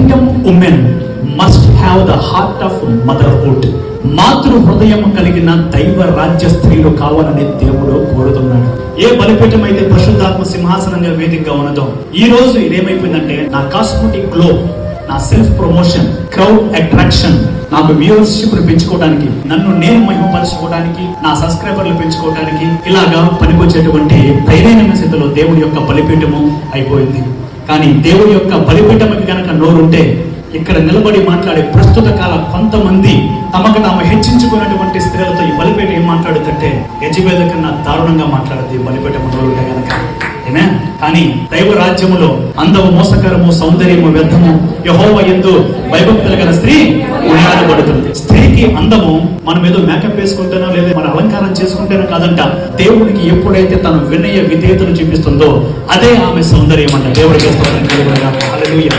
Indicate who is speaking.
Speaker 1: Kingdom women must have the heart of motherhood. మాతృ హృదయం కలిగిన దైవ రాజ్య స్త్రీలు కావాలని దేవుడు కోరుతున్నాడు. ఏ బలిపీఠం అయితే పరిశుద్ధాత్మ సింహాసనంగా వేదికగా ఉన్నదో, ఈ రోజు ఇదేమైపోయిందంటే నా కాస్మెటిక్ గ్లో, నా సెల్ఫ్ ప్రమోషన్, క్రౌడ్ అట్రాక్షన్, నాకు వ్యూవర్షిప్ పెంచుకోవడానికి, నన్ను నేను మహిమపరచుకోవడానికి, నా సబ్స్క్రైబర్లు పెంచుకోవడానికి ఇలాగా పనికొచ్చేటువంటి దైనైన స్థితిలో దేవుడి యొక్క బలిపీఠము అయిపోయింది. కానీ దేవుడి యొక్క బలిపీఠముకి కనుక నోరుంటే ఇక్కడ నిలబడి మాట్లాడే ప్రస్తుత కాల కొంతమంది తమకు తాము హెచ్చించుకున్నటువంటి స్త్రీలతో ఈ బలిపీఠం ఏం మాట్లాడుతుంటే యెజబెల్ కన్నా దారుణంగా మాట్లాడుతుంది బలిపీఠం నోరుంటే కనుక. కానీ దైవ రాజ్యములో అందము మోసకరము, సౌందర్యము వ్యర్థము, యెహోవా యందు భయభక్తులు గల స్త్రీ కొనియాడబడుతుంది. స్త్రీకి అందము మనం ఏదో మేకప్ వేసుకుంటేనో లేదా మన అలంకారం చేసుకుంటేనో కాదంట. దేవుడికి ఎప్పుడైతే తను వినయ విధేయతను చూపిస్తుందో అదే ఆమె సౌందర్యం అంట. దేవుడికి హల్లెలూయా.